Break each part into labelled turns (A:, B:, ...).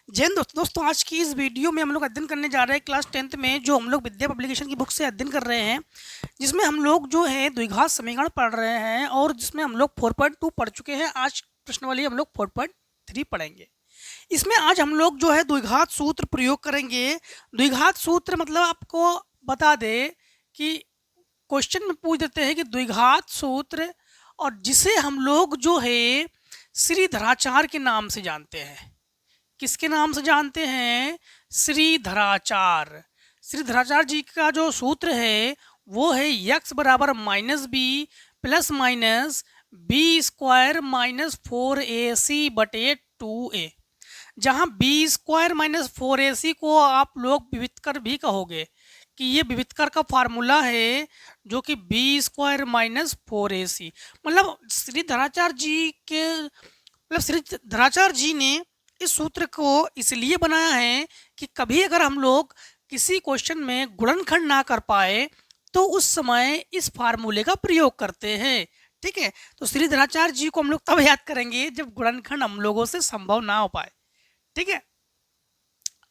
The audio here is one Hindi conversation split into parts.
A: जय हिंद दोस्तों, आज की इस वीडियो में हम लोग अध्ययन करने जा रहे हैं क्लास 10th में जो हम लोग विद्या पब्लिकेशन की बुक से अध्ययन कर रहे हैं, जिसमें हम लोग जो है द्विघात समीकरण पढ़ रहे हैं और जिसमें हम लोग 4.2 पढ़ चुके हैं। आज प्रश्नावली हम लोग 4.3 पढ़ेंगे। इसमें आज हम लोग जो है द्विघात सूत्र प्रयोग करेंगे। द्विघात सूत्र मतलब आपको बता दे कि क्वेश्चन में पूछ देते हैं कि द्विघात सूत्र, और जिसे हम लोग जो है श्रीधराचार्य के नाम से जानते हैं। किसके नाम से जानते हैं? श्रीधराचार्य। श्रीधराचार्य जी का जो सूत्र है वो है x बराबर minus B plus minus B square minus 4ac बटे 2a, जहाँ बी स्क्वायर माइनस 4ac को आप लोग विवितकर भी कहोगे कि ये विवितकर का फार्मूला है, जो कि बी स्क्वायर माइनस 4ac। मतलब श्रीधराचार्य जी के श्रीधराचार्य जी ने इस सूत्र को इसलिए बनाया है कि कभी अगर हम लोग किसी क्वेश्चन में गुणनखंड ना कर पाए तो उस समय इस फार्मूले का प्रयोग करते हैं। ठीक है, तो श्रीधराचार्य जी को हम लोग तब याद करेंगे जब गुणनखंड हम लोगों से संभव ना हो पाए। ठीक है,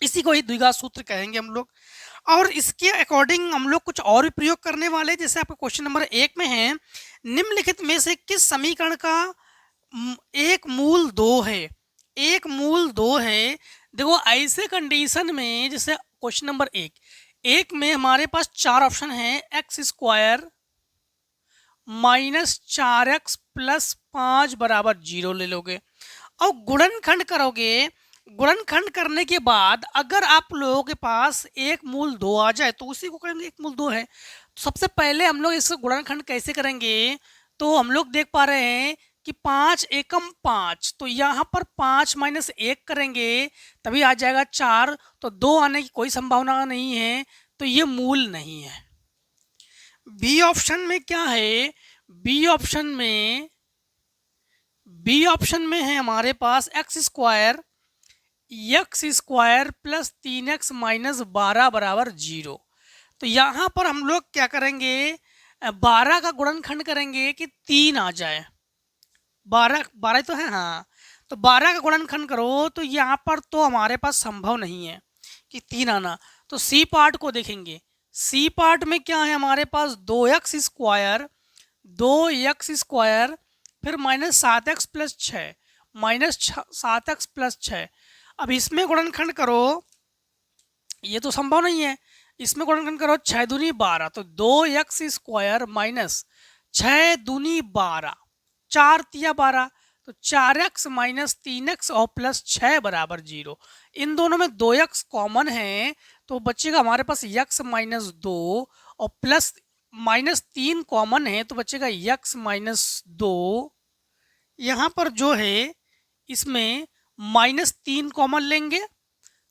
A: इसी को ही द्विघात सूत्र कहेंगे हम लोग। और इसके अकॉर्डिंग हम लोग कुछ और भी प्रयोग करने वाले, जैसे आपका क्वेश्चन नंबर 1 में है, निम्नलिखित में से किस समीकरण का एक मूल 2 है? एक मूल 2 है। देखो, ऐसे कंडीशन में जैसे क्वेश्चन नंबर 1 में हमारे पास 4 ऑप्शन है। X square minus 4x plus 5 बराबर 0 ले लोगे और गुणनखंड करोगे। गुणनखंड करने के बाद अगर आप लोगों के पास एक मूल 2 आ जाए तो उसी को कहेंगे एक मूल 2 है। तो सबसे पहले हम लोग इसका गुणनखंड कैसे करेंगे? तो हम लोग देख पा रहे हैं कि 5 एकम 5, तो यहाँ पर 5 माइनस 1 करेंगे तभी आ जाएगा 4। तो 2 आने की कोई संभावना नहीं है, तो ये मूल नहीं है। बी ऑप्शन में क्या है? बी ऑप्शन में है हमारे पास x square plus 3x minus 12 बराबर 0। तो यहाँ पर हम लोग क्या करेंगे? 12 का गुणनखंड करेंगे कि 3 आ जाए। 12 तो है, हाँ। तो 12 का गुणनखंड करो तो यहाँ पर तो हमारे पास संभव नहीं है कि 3 आना। तो सी पार्ट को देखेंगे। सी पार्ट में क्या है हमारे पास? 2x स्क्वायर फिर minus 7x plus 6 minus 7x plus 6। अब इसमें गुणनखंड करो, ये तो संभव नहीं है। इसमें गुणनखंड करो 6 दूनी 12, तो 2x स्क्वायर माइनस 6 दूनी 12, 4 तिया 12, तो 4x माइनस 3x और प्लस 6 बराबर 0। इन दोनों में 2x कॉमन है तो बचेगा हमारे पास x माइनस 2 और प्लस माइनस 3 कॉमन है तो बचेगा x माइनस 2। यहाँ पर जो है इसमें माइनस 3 कॉमन लेंगे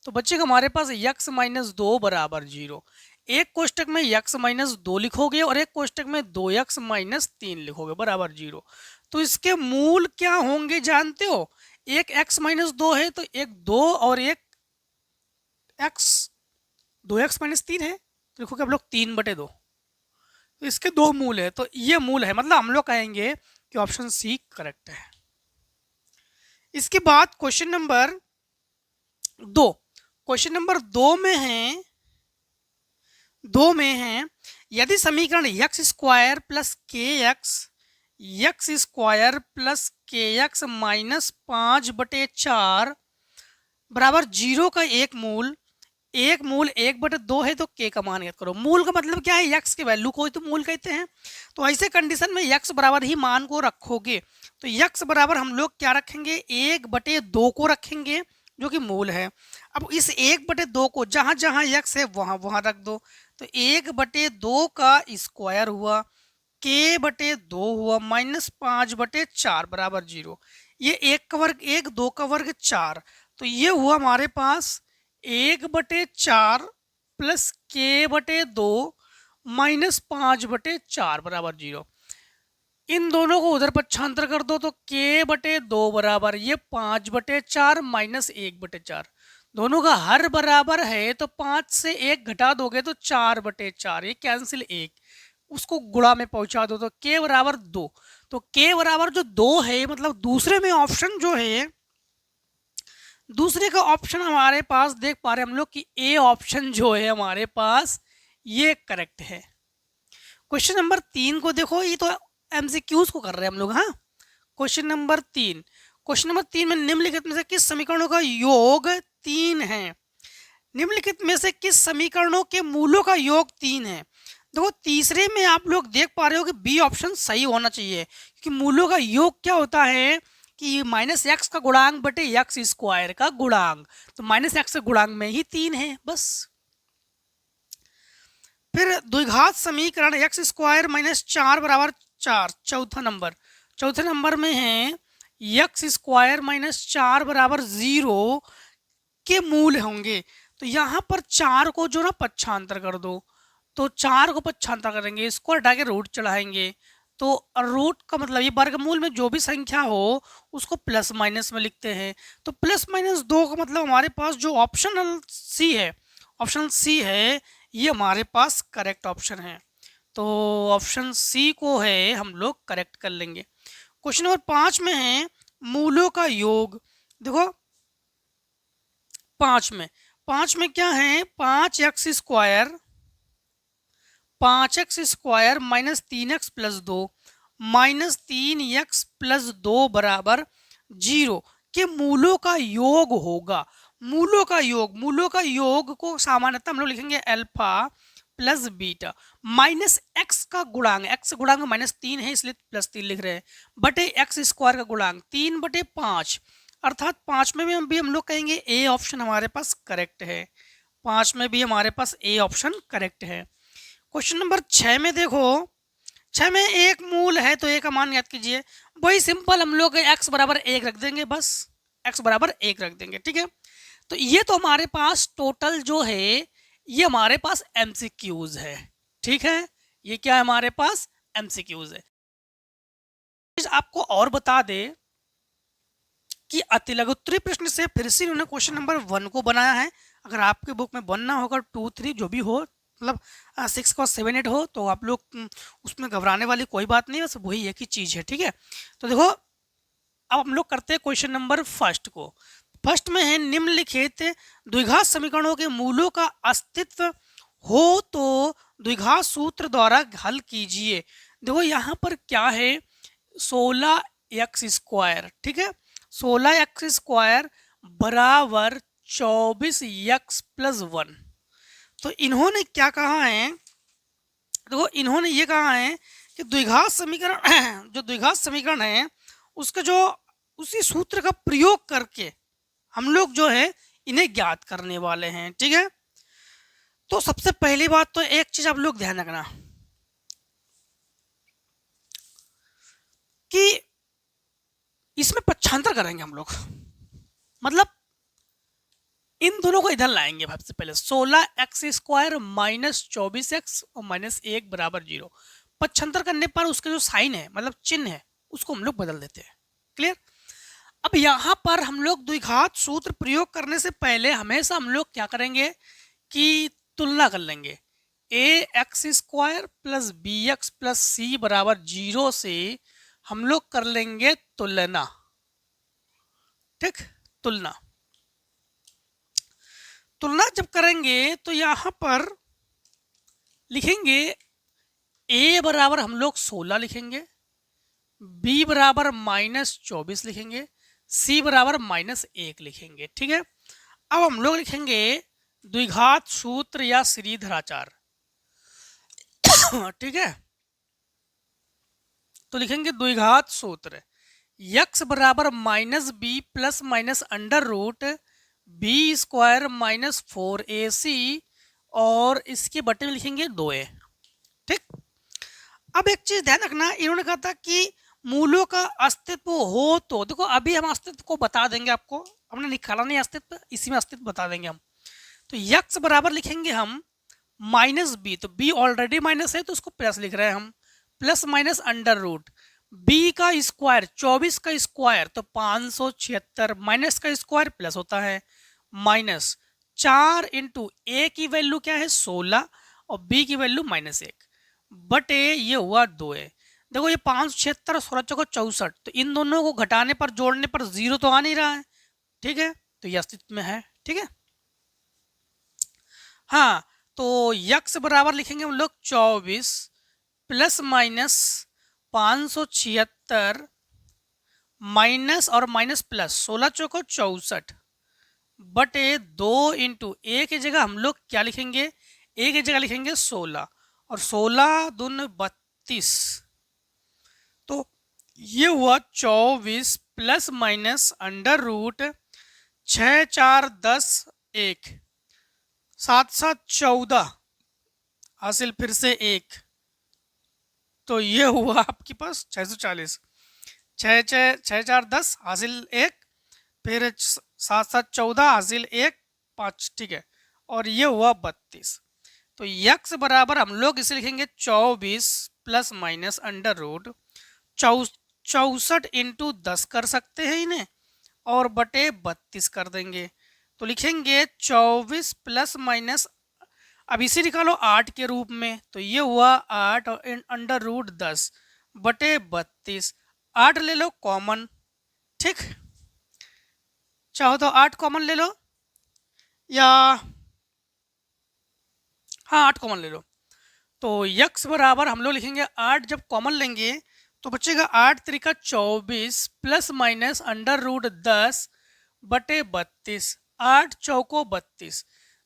A: तो बचेगा हमारे पास x माइनस 2 बराबर 0। एक कोष्टक में x माइनस 2 लिखोगे और एक कोष्टक में 2x माइनस 3 लिखोगे बराबर 0। तो इसके मूल क्या होंगे जानते हो? एक x माइनस 2 है तो एक 2 और एक x 2x माइनस 3 है तो लिखोगे आप लोग 3/2। तो इसके 2 मूल है, तो ये मूल है, मतलब हम लोग कहेंगे कि ऑप्शन सी करेक्ट है। इसके बाद क्वेश्चन नंबर 2। क्वेश्चन नंबर 2 में है यदि समीकरण x square plus x minus 5/4 बराबर 0 का एक मूल 1/2 है तो k का मान ज्ञात करो। मूल का मतलब क्या है? x के वैल्यू को ही तो मूल कहते हैं। तो ऐसे कंडीशन में x बराबर ही मान को रखोगे, तो x बराबर हम लोग क्या रखेंगे? 1/2 को रखेंगे जो कि मूल है। अब इस 1/2 को जहां जहां x है वहां वहां रख दो, तो 1/2 का स्क्वायर हुआ, k/2 हुआ माइनस 5/4 बराबर 0। ये 1 का वर्ग 1, 2 का वर्ग 4, तो ये हुआ हमारे पास 1/4 प्लस k/2 माइनस 5/4 बराबर 0। इन दोनों को उधर पक्षांतर कर दो तो k/2 बराबर ये 5/4 माइनस 1/4। दोनों का हर बराबर है तो 5 से 1 घटा दोगे तो 4/4, ये कैंसिल 1, उसको गुणा में पहुंचा दो तो k बराबर 2। तो k बराबर जो 2 है, मतलब दूसरे में ऑप्शन जो है दूसरे का ऑप्शन हमारे पास देख पा रहे हैं हम लोग कि ए ऑप्शन जो है हमारे पास ये करेक्ट है। क्वेश्चन नंबर 3 को देखो, ये तो एमसीक्यूज को कर रहे हैं हम लोग। हाँ, क्वेश्चन नंबर 3 में निम्नलिखित में से किस समीकरणों का योग 3 है? निम्नलिखित में से किस समीकरणों के मूलों का योग 3 है? देखो तीसरे में आप लोग देख पा रहे हो कि बी ऑप्शन सही होना चाहिए, क्योंकि मूलों का योग क्या होता है कि माइनस एक्स का गुणांक बटे एक्स स्क्वायर का गुणांक, तो माइनस एक्स के गुणांक में ही 3 है बस। फिर द्विघात समीकरण एक्स स्क्वायर माइनस 4 बराबर 4, चौथे नंबर में है एक्स स्क्वायर माइनस 4 बराबर 0 के मूल होंगे। तो यहाँ पर 4 को जो ना पक्षांतर कर दो, तो 4 को पक्षांतर करेंगे, इसको हटा के रूट चढ़ाएंगे, तो रूट का मतलब ये वर्गमूल में जो भी संख्या हो उसको प्लस माइनस में लिखते हैं। तो प्लस माइनस 2 का मतलब हमारे पास जो ऑप्शन सी है ये हमारे पास करेक्ट ऑप्शन है। तो ऑप्शन सी को है हम लोग करेक्ट कर लेंगे। क्वेश्चन नंबर 5 में है मूलों का योग। देखो 5 में क्या है, 5x square minus 3x plus 2 बराबर 0 के मूलों का योग होगा। मूलों का योग को सामान्यतः हम लोग लिखेंगे alpha plus beta minus x का गुणांक, एक्स गुणांक माइनस 3 है इसलिए प्लस 3 लिख रहे हैं, बटे एक्स स्क्वायर का गुणांक 3 बटे 5, अर्थात 5 में भी हम लोग कहेंगे ए ऑप्शन हमारे पास करेक्ट है। 5 में भी हमारे पास ए ऑप्शन करेक्ट है। क्वेश्चन नंबर 6 में देखो, 6 में एक मूल है तो ए का मान याद कीजिए, वही सिंपल हम लोग x बराबर 1 रख देंगे, बस x बराबर 1 रख देंगे, ठीक है। तो ये तो हमारे पास टोटल जो है ये हमारे पास एमसीक्यूज है, ठीक है। ये क्या है हमारे पास एमसीक्यूज है। आपको और बता दे कि अतिलघुत्तरीय प्रश्न से फिर से उन्होंने क्वेश्चन नंबर 1 को बनाया है। अगर आपके बुक में 1 ना होगा 2, 3 जो भी हो, मतलब 6 का 7, 8 हो, तो आप लोग उसमें घबराने वाली कोई बात नहीं, बस वही एक ही चीज़ है, ठीक है। तो देखो अब हम लोग करते हैं क्वेश्चन नंबर फर्स्ट को। फर्स्ट में है निम्नलिखित द्विघात समीकरणों के मूलों का अस्तित्व हो तो द्विघात सूत्र द्वारा हल कीजिए। देखो यहाँ पर क्या है, 16x स्क्वायर, ठीक है, 16x स्क्वायर बराबर 24x प्लस 1। तो इन्होंने क्या कहा है, देखो इन्होंने ये कहा है कि द्विघात समीकरण जो द्विघात समीकरण है उसका जो उसी सूत्र का प्रयोग करके हम लोग जो है इन्हें ज्ञात करने वाले हैं, ठीक है। तो सबसे पहली बात तो एक चीज आप लोग ध्यान रखना कि इसमें पक्षांतर करेंगे हम लोग, मतलब इन दोनों को इधर लाएंगे। सबसे पहले 16x स्क्वायर माइनस 24x और माइनस 1 बराबर 0, पक्षांतर करने पर उसके जो साइन है मतलब चिन्ह है उसको हम लोग बदल देते हैं, क्लियर। अब यहाँ पर हम लोग द्विघात सूत्र प्रयोग करने से पहले हमेशा हम लोग क्या करेंगे कि तुलना कर लेंगे। ax square plus bx plus c बराबर 0 से हम लोग कर लेंगे तुलना, ठीक। तुलना जब करेंगे तो यहाँ पर लिखेंगे a बराबर हम लोग 16 लिखेंगे, b बराबर माइनस 24 लिखेंगे, c बराबर माइनस 1 लिखेंगे, ठीक है। अब हम लोग लिखेंगे द्विघात सूत्र या श्रीधराचार, ठीक है। तो लिखेंगे द्विघात सूत्र x बराबर minus B plus minus under root B square minus 4ac और इसके बटे में लिखेंगे 2a, ठीक। अब एक चीज ध्यान रखना, इन्होंने कहा था कि मूलों का अस्तित्व हो तो, देखो अभी हम अस्तित्व को बता देंगे, आपको हमने निकाला नहीं अस्तित्व, इसी में अस्तित्व बता देंगे हम। तो x बराबर लिखेंगे हम माइनस बी, तो b ऑलरेडी माइनस है तो उसको प्लस लिख रहे हैं हम, plus minus under root b का स्क्वायर 24 का स्क्वायर तो 576 माइनस का स्क्वायर प्लस होता है, माइनस 4 इंटू a की वैल्यू क्या है 16 और b की वैल्यू माइनस 1 बटे ये हुआ 2a। देखो ये 576 और 16 64, तो इन दोनों को घटाने पर जोड़ने पर 0 तो आ नहीं रहा है, ठीक है। तो ये अस्तित्व में है, ठीक है। हाँ, तो यक्स बराबर लिखेंगे हम लोग 24 प्लस माइनस 576 माइनस और माइनस प्लस 16 चौको 64 बटे 2 इंटू ए की जगह हम लोग क्या लिखेंगे, ए की जगह लिखेंगे 16 और 16 दून 32। तो ये हुआ 24 प्लस माइनस अंडर रूट 6 4 10 1 7 7 14 हासिल फिर से 1। तो ये हुआ आपके पास 640। 6 4 10 हासिल 1, फिर 7 7 14 हासिल 1 5, ठीक है। और ये हुआ 32। तो यक्स बराबर हम लोग इसे लिखेंगे 24 plus minus under root 64 into 10 कर सकते हैं इन्हें और बटे 32 कर देंगे। तो लिखेंगे 24 प्लस माइनस, अब इसे निकालो 8 के रूप में, तो ये हुआ 8 और अंडर रूट 10 बटे 32। 8 ले लो कॉमन, ठीक, चाहो तो 8 कॉमन ले लो या हाँ 8 कॉमन ले लो। तो यक्स बराबर हम लोग लिखेंगे 8, जब कॉमन लेंगे तो बचेगा 8 त्रिका 24 प्लस माइनस अंडर रूट 10 बटे 32। 8 चौको 32।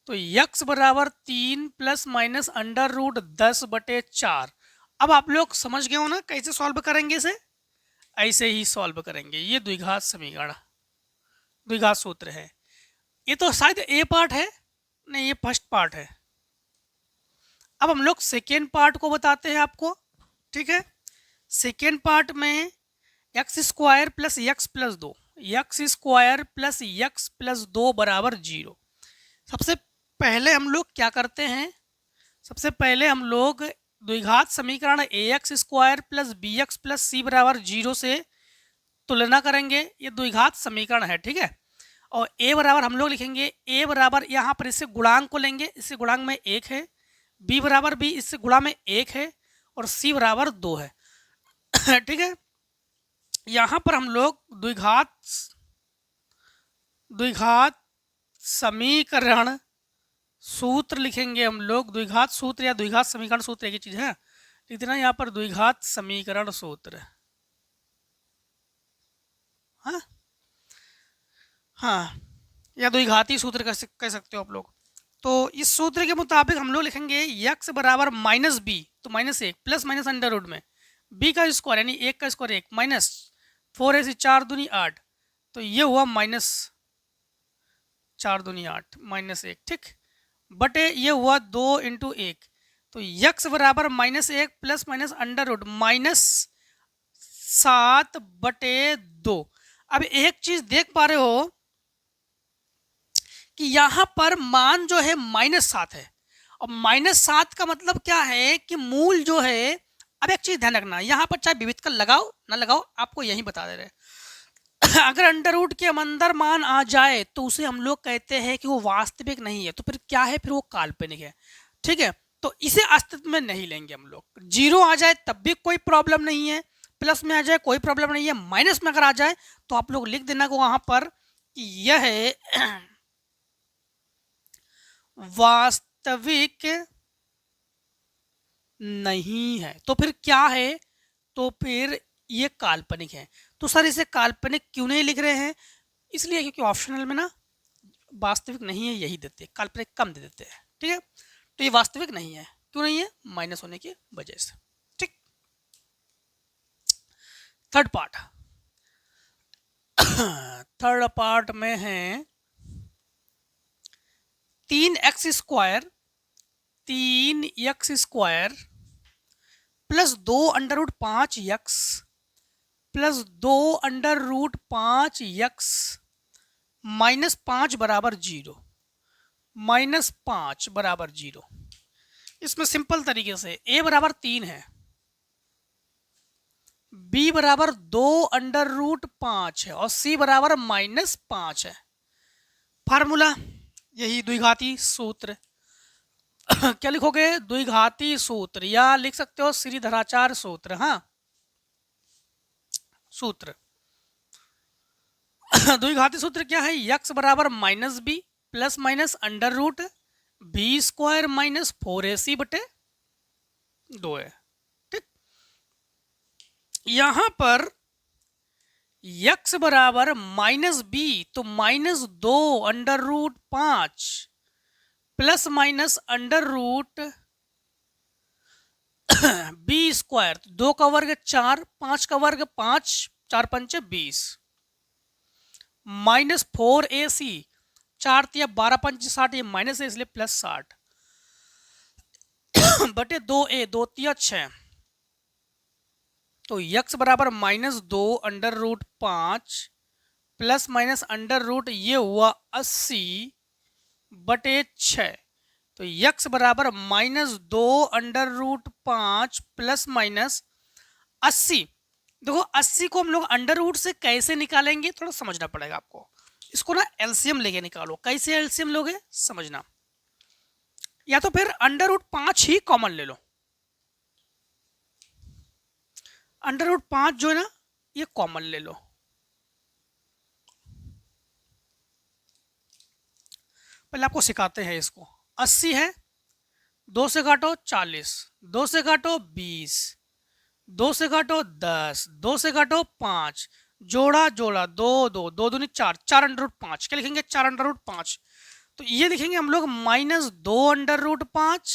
A: तो यक्स बराबर 3 प्लस माइनस अंडर रूट 10 बटे 4। अब आप लोग समझ गए हो ना कैसे सॉल्व करेंगे इसे, ऐसे ही सॉल्व करेंगे। ये द्विघात समीकरण, द्विघात सूत्र है। ये तो शायद ए पार्ट है, नहीं ये फर्स्ट पार्ट है। अब हम लोग सेकेंड पार्ट को बताते हैं आपको, ठीक है। सेकेंड पार्ट में x square plus x plus 2, x square plus x plus 2 बराबर 0। सबसे पहले हम लोग क्या करते हैं, सबसे पहले हम लोग द्विघात समीकरण a x square plus B x plus c बराबर 0 से तुलना करेंगे। ये द्विघात समीकरण है, ठीक है। और ए बराबर हम लोग लिखेंगे, ए बराबर यहाँ पर इससे गुणांक को लेंगे, इससे गुणांक में 1 है, बी बराबर भी इससे गुणा में 1 है और सी बराबर 2 है, ठीक है। यहाँ पर हम लोग द्विघात समीकरण सूत्र लिखेंगे। हम लोग द्विघात सूत्र या द्विघात समीकरण सूत्र एक ही चीज है, लिख देना यहाँ पर द्विघात समीकरण सूत्र। हाँ हाँ, या द्विघाती सूत्र कह सकते हो आप लोग। तो इस सूत्र के मुताबिक हम लोग लिखेंगे यक्स बराबर माइनस बी, तो minus 1 plus minus under root में बी का स्क्वायर यानी 1 का स्क्वायर 1 माइनस 4 ऐसी 4 दूनी 8, तो ये हुआ माइनस 4 दूनी 8 माइनस 1, ठीक, बटे ये हुआ 2 इंटू 1। तो यक्स बराबर minus 1 plus minus under root minus 7 बटे 2। अब एक चीज देख पा रहे हो कि यहां पर मान जो है -7 है, और -7 का मतलब क्या है कि मूल जो है, अब एक चीज ध्यान रखना, यहाँ पर चाहे विविध का लगाओ ना लगाओ आपको यही बता दे रहे अगर अंडर रूट के अंदर मान आ जाए तो उसे हम लोग कहते हैं कि वो वास्तविक नहीं है, तो फिर क्या है, फिर वो काल्पनिक है, ठीक है। तो इसे अस्तित्व में नहीं लेंगे हम लोग। 0 आ जाए तब भी कोई प्रॉब्लम नहीं है, प्लस में आ जाए कोई प्रॉब्लम नहीं है, माइनस में अगर आ जाए तो आप लोग लिख देना को वहां पर यह है वास्तविक नहीं है। तो फिर क्या है, तो फिर ये काल्पनिक है। तो सर इसे काल्पनिक क्यों नहीं लिख रहे हैं, इसलिए क्योंकि ऑप्शनल में ना वास्तविक नहीं है यही देते हैं, काल्पनिक कम दे देते हैं, ठीक है। तो ये वास्तविक नहीं है, क्यों नहीं है, माइनस होने की वजह से, ठीक। थर्ड पार्ट, थर्ड पार्ट में है 3x square plus 2 under root 5x plus 2 under root 5x minus 5 बराबर 0, -5 बराबर 0। इसमें सिंपल तरीके से a बराबर 3 है, b बराबर 2 अंडर रूट 5 है और c बराबर -5 है। फार्मूला यही द्विघाती सूत्र क्या लिखोगे, द्विघाती सूत्र, या लिख सकते हो श्रीधराचार्य सूत्र। हाँ सूत्र द्विघाती सूत्र क्या है, यक्स बराबर minus B plus minus under root B square minus 4ac बटे 2 है। ठीक, यहां पर यक्स बराबर माइनस बी तो minus 2 under root 5 plus minus under root B square, 2 का वर्ग 4, 5 का वर्ग 5, 4 पंचे 20 माइनस 4ac, 4 तिया 12 पंच 60, ये माइनस है इसलिए प्लस 60 बटे 2a, 2 तिया 6, तो यक्स बराबर minus 2 under root 5 plus minus under root ये हुआ 80 बटे 6, तो यक्स बराबर minus 2 under root 5 plus minus 80। देखो 80 को हम लोग अंडर रूट से कैसे निकालेंगे थोड़ा समझना पड़ेगा आपको, इसको ना एलसीएम लेके निकालो। कैसे एलसीएम लोगे समझना, या तो फिर अंडर रूट 5 ही कॉमन ले लो, अंडर रूट 5 जो है ना ये कॉमन ले लो। पहले आपको सिखाते हैं इसको, 80 है, 2 से काटो 40, 2 से काटो 20, 2 से काटो 10, 2 से काटो 5, जोड़ा जोड़ा 2 2 2 दूनी 4, 4 अंडर रूट 5, क्या लिखेंगे 4 अंडर रूट 5, तो ये लिखेंगे हम लोग माइनस 2 अंडर रूट 5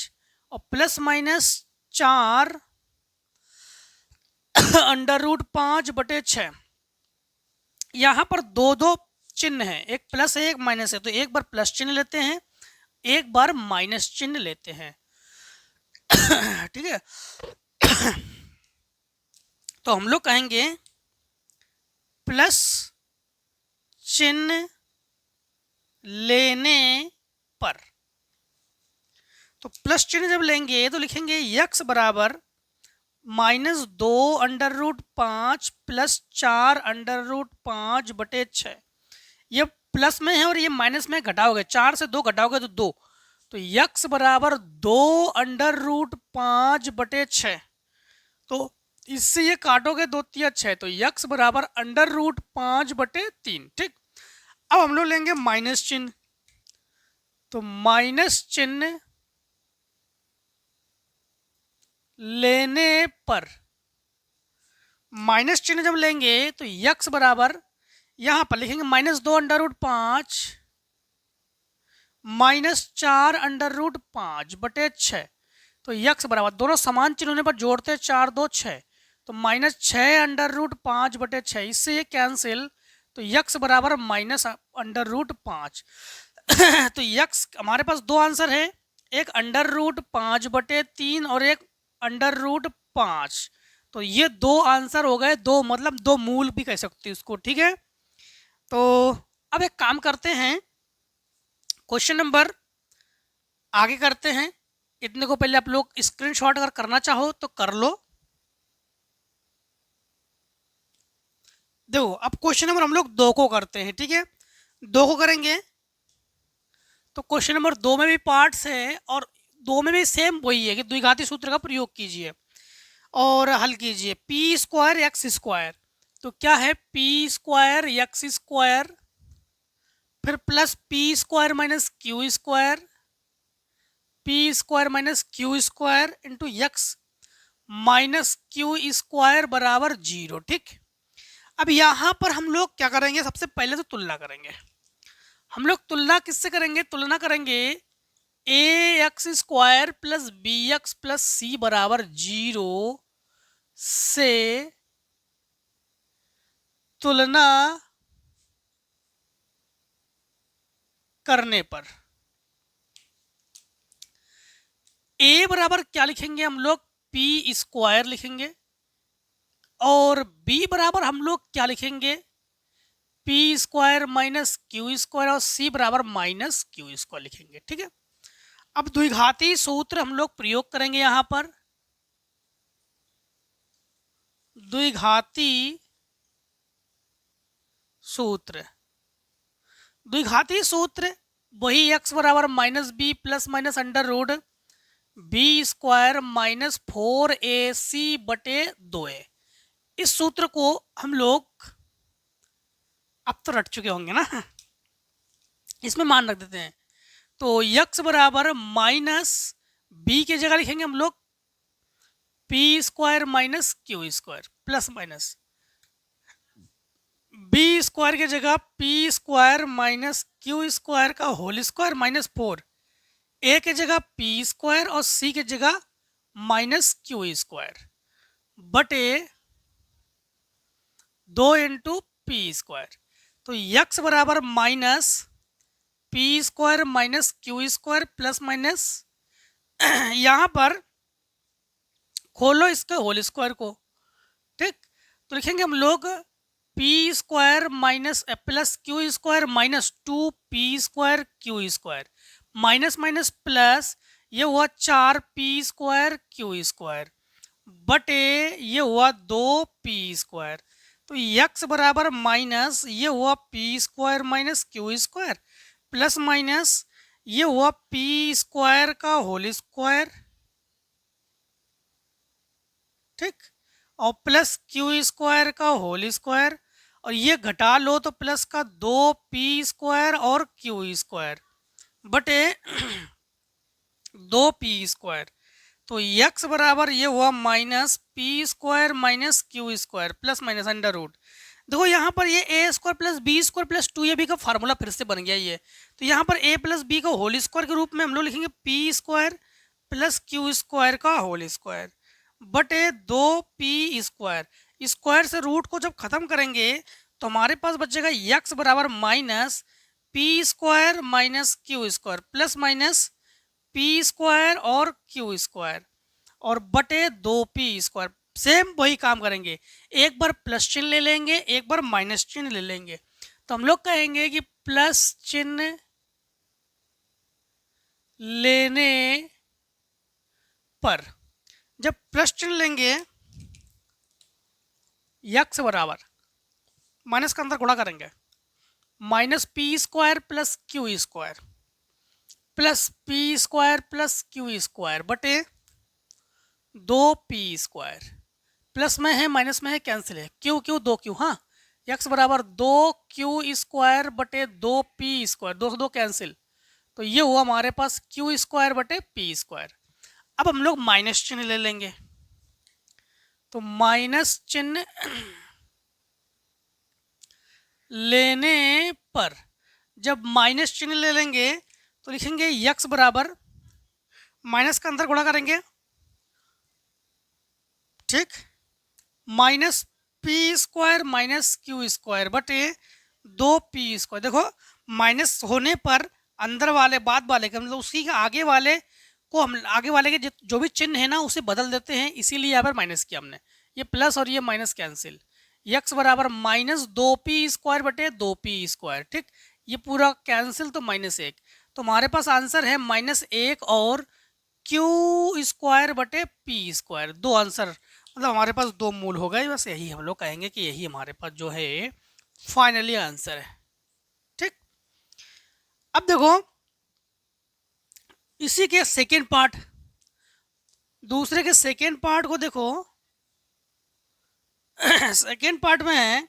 A: और प्लस माइनस 4 अंडर रूट 5 बटे 6। यहां पर दो दो चिन्ह है, एक प्लस है एक माइनस है, तो एक बार प्लस चिन्ह लेते हैं एक बार माइनस चिन्ह लेते हैं। ठीक है, तो हम लोग कहेंगे प्लस चिन्ह लेने पर, तो प्लस चिन्ह जब लेंगे तो लिखेंगे यक्स बराबर minus 2 under root 5 plus 4 under root 5 बटे 6। ये प्लस में है और ये माइनस में घटाओगे, 4 से 2 घटाओगे तो 2, तो यक्स बराबर 2 अंडर रूट 5 बटे 6, तो इससे ये काटोगे 2 तिया 6, तो यक्स बराबर अंडर रूट 5 बटे 3। ठीक, अब हम लोग लेंगे माइनस चिन्ह, तो माइनस चिन्ह लेने पर, माइनस चिन्ह जब लेंगे तो यक्स बराबर यहां पर लिखेंगे minus 2 under root 5 minus 4 under root 5 बटे 6, तो यक्स बराबर दोनों समान चिन्ह होने पर जोड़ते 4 2 6, तो माइनस 6 अंडर रूट 5 बटे 6, इससे ये कैंसिल, तो यक्स बराबर माइनस अंडर रूट 5। तो यक्स हमारे पास दो आंसर है, एक अंडर रूट 5 बटे 3 और एक अंडर रूट 5, तो ये दो आंसर हो गए, दो मतलब दो मूल भी कह सकते हैं इसको। ठीक है, तो अब एक काम करते हैं, क्वेश्चन नंबर आगे करते हैं। इतने को पहले आप लोग स्क्रीनशॉट अगर करना चाहो तो कर लो। देखो अब क्वेश्चन नंबर हम लोग 2 को करते हैं। ठीक है, 2 को करेंगे तो क्वेश्चन नंबर 2 में भी पार्ट्स है और 2 में भी सेम वही है कि द्विघाती सूत्र का प्रयोग कीजिए और हल कीजिए। पी स्क्वायर एक्स स्क्वायर, तो क्या है पी स्क्वायर एक्स स्क्वायर फिर plus P square minus Q square, P square minus Q square into x minus Q square बराबर 0। ठीक, अब यहां पर हम लोग क्या करेंगे, सबसे पहले तो तुलना करेंगे। हम लोग तुलना किससे करेंगे, तुलना करेंगे a x square plus B x plus c बराबर 0 से तुलना करने पर ए बराबर क्या लिखेंगे हम लोग पी स्क्वायर लिखेंगे और बी बराबर हम लोग क्या लिखेंगे P square minus Q square और सी बराबर माइनस क्यू स्क्वायर लिखेंगे। ठीक है, अब द्विघाती सूत्र हम लोग प्रयोग करेंगे। यहां पर द्विघाती सूत्र, द्विघाती सूत्र वही x बराबर minus B plus minus under root B square minus 4ac बटे 2a। इस सूत्र को हम लोग अब तो रट चुके होंगे ना। इसमें मान रख देते हैं, तो यक्स बराबर माइनस बी की जगह लिखेंगे हम लोग P square minus Q square plus minus B square की जगह P square minus Q square का होल स्क्वायर माइनस 4, ए की जगह पी स्क्वायर और सी की जगह माइनस क्यू स्क्वायर बटे 2 इंटू पी स्क्वायर। तो यक्स बराबर minus P square minus Q square plus minus यहाँ पर खोलो इसके होल स्क्वायर को, ठीक। तो लिखेंगे हम लोग P square minus plus Q square minus 2 P square Q square minus minus plus ये हुआ 4 पी स्क्वायर क्यू स्क्वायर बटे ये हुआ 2 पी स्क्वायर। तो यक्स बराबर माइनस ये हुआ P square minus Q square plus minus ये हुआ पी स्क्वायर का होल स्क्वायर, ठीक, और प्लस क्यू स्क्वायर का होल स्क्वायर, और ये घटा लो तो प्लस का 2 पी स्क्वायर और क्यू स्क्वायर बटे 2 पी स्क्वायर। तो यक्स बराबर ये हुआ minus P square minus Q square plus minus under root. देखो यहाँ पर ये ए square plus b square plus 2ab का फार्मूला फिर से बन गया ये। तो यहाँ पर a प्लस बी का होल स्क्वायर के रूप में हम लोग लिखेंगे P square plus Q square का होल स्क्वायर बटे 2 पी स्क्वायर। स्क्वायर से रूट को जब खत्म करेंगे तो हमारे पास बचेगा यक्स बराबर minus P square minus Q square plus minus P square और क्यू स्क्वायर और बटे 2 पी स्क्वायर। सेम वही काम करेंगे, एक बार प्लस चिन्ह ले लेंगे एक बार माइनस चिन्ह ले लेंगे। तो हम लोग कहेंगे कि प्लस चिन्ह लेने पर जब प्लस चिन्ह लेंगे यक्स बराबर माइनस का अंदर गुणा करेंगे minus P square plus Q square plus P square plus Q square बटे 2 पी स्क्वायर। प्लस में है माइनस में है कैंसिल है, क्यू क्यू 2 क्यू, हाँ, यक्स बराबर 2 क्यू स्क्वायर बटे 2 पी स्क्वायर, 2 से 2 कैंसिल, तो ये हुआ हमारे पास क्यू स्क्वायर बटे पी स्क्वायर। अब हम लोग माइनस चिन्ह ले लेंगे, तो माइनस चिन्ह लेने पर जब माइनस चिन्ह ले लेंगे तो लिखेंगे यक्स बराबर माइनस का अंदर गुणा करेंगे, ठीक, minus P square minus Q square बटे 2 पी स्क्वायर। देखो माइनस होने पर अंदर वाले बाद वाले के मतलब उसी के आगे वाले को हम आगे वाले के जो भी चिन्ह है ना उसे बदल देते हैं, इसीलिए यहाँ पर माइनस किया हमने। ये प्लस और ये माइनस कैंसिल, यक्स बराबर माइनस 2 पी स्क्वायर बटे 2 पी स्क्वायर, ठीक, ये पूरा कैंसिल तो माइनस 1। तो हमारे पास आंसर है -1 और क्यू स्क्वायर बटे पी स्क्वायर, 2 आंसर, मतलब हमारे पास 2 मूल हो गए। बस यही हम लोग कहेंगे कि यही हमारे पास जो है फाइनली आंसर है, ठीक। अब देखो इसी के सेकेंड पार्ट, दूसरे के सेकेंड पार्ट को देखो। सेकेंड पार्ट में है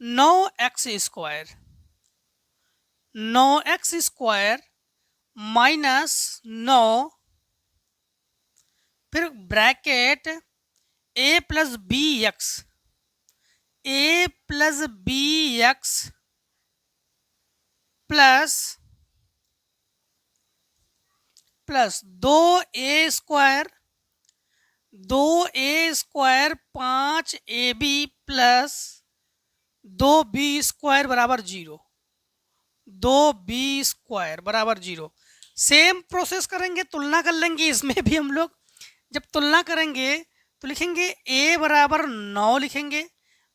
A: 9x square, 9x square minus 9 फिर bracket a plus B X, A plus B x plus plus 2a square 2a square 5ab plus 2b square बराबर 0, 2b स्क्वायर बराबर 0। सेम प्रोसेस करेंगे, तुलना कर लेंगे इसमें भी हम लोग। जब तुलना करेंगे तो लिखेंगे a बराबर 9 लिखेंगे,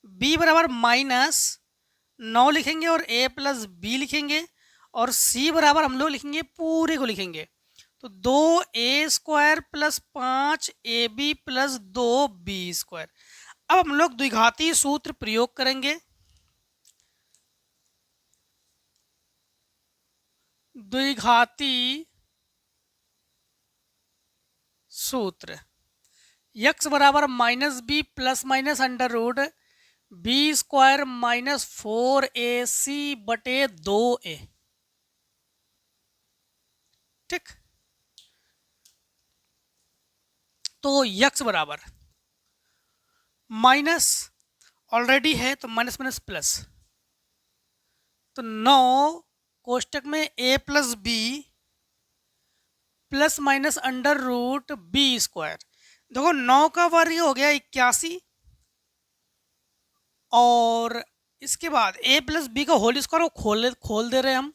A: b बराबर -9 लिखेंगे और a प्लस बी लिखेंगे और c बराबर हम लोग लिखेंगे पूरे को लिखेंगे। तो 2a square plus 5ab plus 2b square. अब हम लोग द्विघाती सूत्र प्रयोग करेंगे, द्विघाती सूत्र, यक्स बराबर -b plus minus under root b² minus 4ac बटे 2a। ठीक, तो यक्स बराबर माइनस ऑलरेडी है तो माइनस माइनस प्लस, तो 9 कोष्टक में a plus B plus minus under root b²। देखो 9 का वर्ग हो गया 81, और इसके बाद a प्लस बी का होल स्क्वायर को खोल दे रहे हैं हम,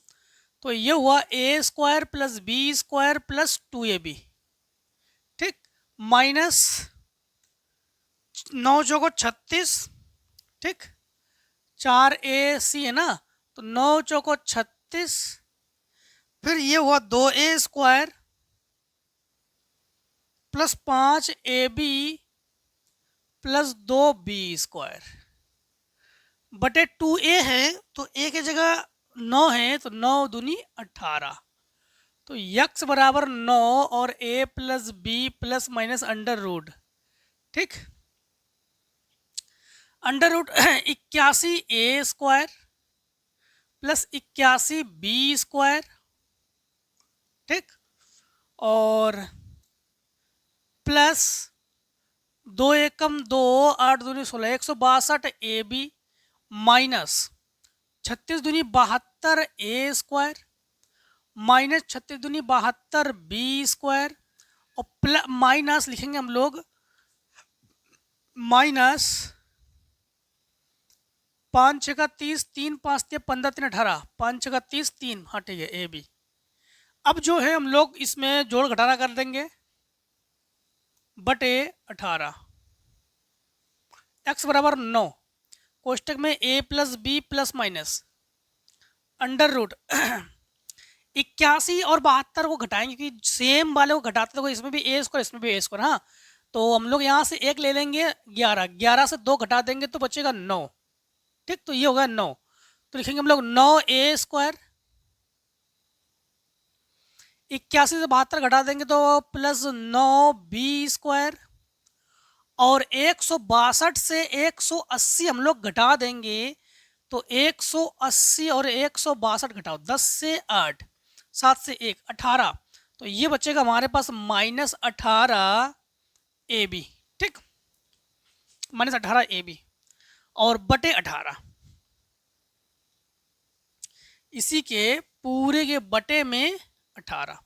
A: तो ये हुआ a² plus b² plus 2ab। ठीक, माइनस 9 चौको 36, ठीक, 4ac है ना, तो 9 चौको 36, फिर ये हुआ 2a² plus 5ab plus 2b² बटे 2a है, तो a की जगह 9 है, तो 9 दूनी 18, तो यक्स बराबर 9 और a plus B plus minus under root. ठीक, under root 81a² plus 81b²। ठीक, और प्लस 2 एकम 2, 8 दूनी 16, 162ab माइनस 36 दूनी 72a² माइनस 36 दूनी 72b² और प्लस माइनस लिखेंगे हम लोग माइनस 5 6 का 30, 3 5 3 15 3 18, 5 6 का 30 3, हाँ ठीक है ए बी। अब जो है हम लोग इसमें जोड़ घटाना कर देंगे बटे 18, x बराबर 9, कोष्टक में a plus B plus minus under root 81 और 72 को घटाएंगे, क्योंकि सेम वाले को घटाते तो इसमें भी a² इसमें भी a²। हाँ, तो हम लोग यहाँ से एक ले लेंगे 11, 11 से 2 घटा देंगे तो बचेगा 9। ठीक, तो ये होगा 9, तो लिखेंगे हम लोग 9a², 81 से 72 घटा देंगे तो प्लस 9b² और 162 से 180 हम लोग घटा देंगे तो 180 और 162 घटाओ, 10 से 8, 7 से 1, 18, तो ये बचेगा हमारे पास माइनस 18ab। ठीक, माइनस 18ab और बटे 18, इसी के पूरे के बटे में 18।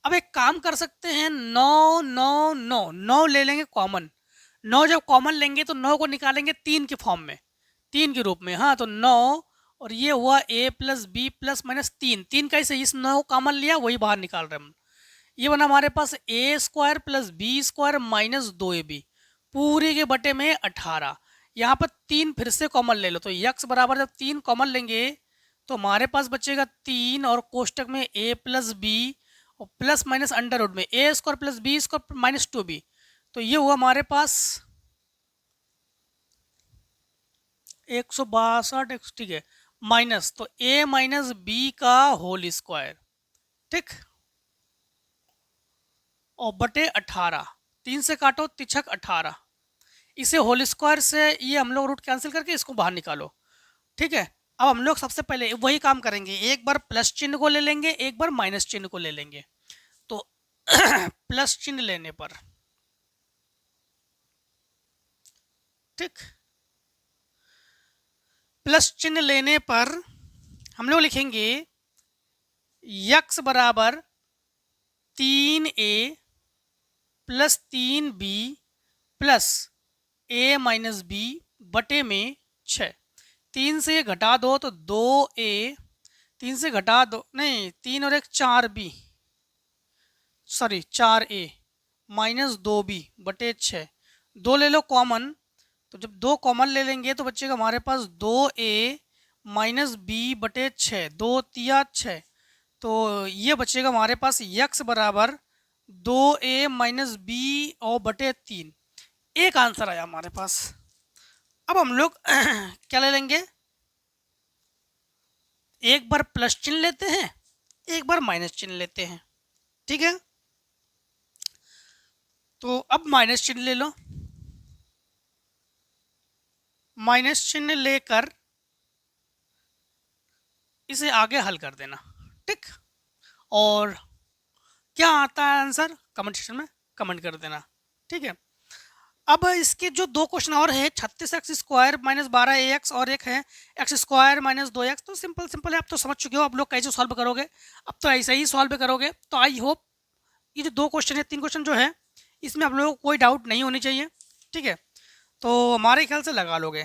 A: अब एक काम कर सकते हैं, 9 9 9 9 ले लेंगे कॉमन, 9 जब कॉमन लेंगे तो 9 को निकालेंगे 3 के फॉर्म में, 3 के रूप में। हाँ, तो 9 और ये हुआ a plus B plus minus 3, 3 कैसे इस 9 को कॉमन लिया वही बाहर निकाल रहे हैं हम। ये बना हमारे पास a² plus b² minus 2ab पूरे के बटे में 18। यहाँ पर 3 फिर से कॉमन ले लो, तो यक्स बराबर जब 3 कॉमन लेंगे तो हमारे पास बचेगा 3 और कोष्टक में a प्लस बी और प्लस माइनस अंडर रूट में a² plus b² minus 2b, तो ये हुआ हमारे पास 162, ठीक है, माइनस तो a माइनस बी का होल स्क्वायर। ठीक, और बटे 18, 3 से काटो तिछक 18, इसे होल स्क्वायर से ये हम लोग रूट कैंसिल करके इसको बाहर निकालो। ठीक है, अब हम लोग सबसे पहले वही काम करेंगे, एक बार प्लस चिन्ह को ले लेंगे, एक बार माइनस चिन्ह को ले लेंगे। तो प्लस चिन्ह लेने पर, ठीक, प्लस चिन्ह लेने पर हम लोग लिखेंगे यक्स बराबर 3a plus 3b plus a minus B बटे में 6। 3 से ये घटा दो तो 2a, 3 से घटा दो नहीं 3 और 1 4b, sorry 4a minus 2b बटे 6, 2 ले लो कॉमन, तो जब 2 कॉमन ले लेंगे तो बचेगा हमारे पास 2a माइनस बी बटे 6, 2 तिया 6, तो ये बचेगा हमारे पास यक्स बराबर 2a माइनस बी और बटे 3। एक आंसर आया हमारे पास। अब हम लोग क्या ले लेंगे, एक बार प्लस चिन्ह लेते हैं, एक बार माइनस चिन्ह लेते हैं। ठीक है, तो अब माइनस चिन्ह ले लो, माइनस चिन्ह लेकर इसे आगे हल कर देना। ठीक, और क्या आता है आंसर कमेंट सेक्शन में कमेंट कर देना। ठीक है, अब इसके जो दो क्वेश्चन और है, 36x² माइनस 12ax और एक है x² माइनस 2x, तो सिंपल सिंपल है, आप तो समझ चुके हो आप लोग कैसे सॉल्व करोगे। अब तो ऐसे ही सॉल्व करोगे। तो आई होप ये जो दो क्वेश्चन है, तीन क्वेश्चन जो है, इसमें आप लोगों को कोई डाउट नहीं होनी चाहिए। ठीक है, तो हमारे ख्याल से लगा लोगे।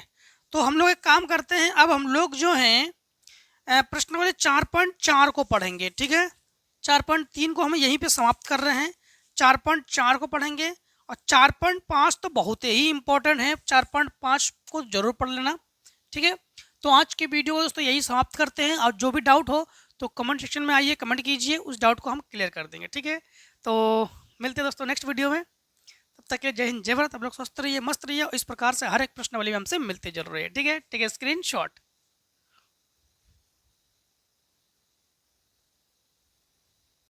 A: तो हम लोग एक काम करते हैं, अब हम लोग जो हैं प्रश्न वाले 4.4 को पढ़ेंगे। ठीक है, 4.3 को हम यहीं पे समाप्त कर रहे हैं, 4.4 को पढ़ेंगे। और 4.5 तो बहुत ही इंपॉर्टेंट है, 4.5 को जरूर पढ़ लेना। ठीक है, तो आज के वीडियो को दोस्तों यही समाप्त करते हैं, और जो भी डाउट हो तो कमेंट सेक्शन में आइए, कमेंट कीजिए, उस डाउट को हम क्लियर कर देंगे। ठीक है, तो मिलते हैं दोस्तों नेक्स्ट वीडियो में। तब तक के जय हिंद जय भारत। आप लोग स्वस्थ रहिए, मस्त रहिए, और इस प्रकार से हर एक प्रश्न वाली में हमसे मिलते जरूर रहिए। ठीक है, स्क्रीन शॉट।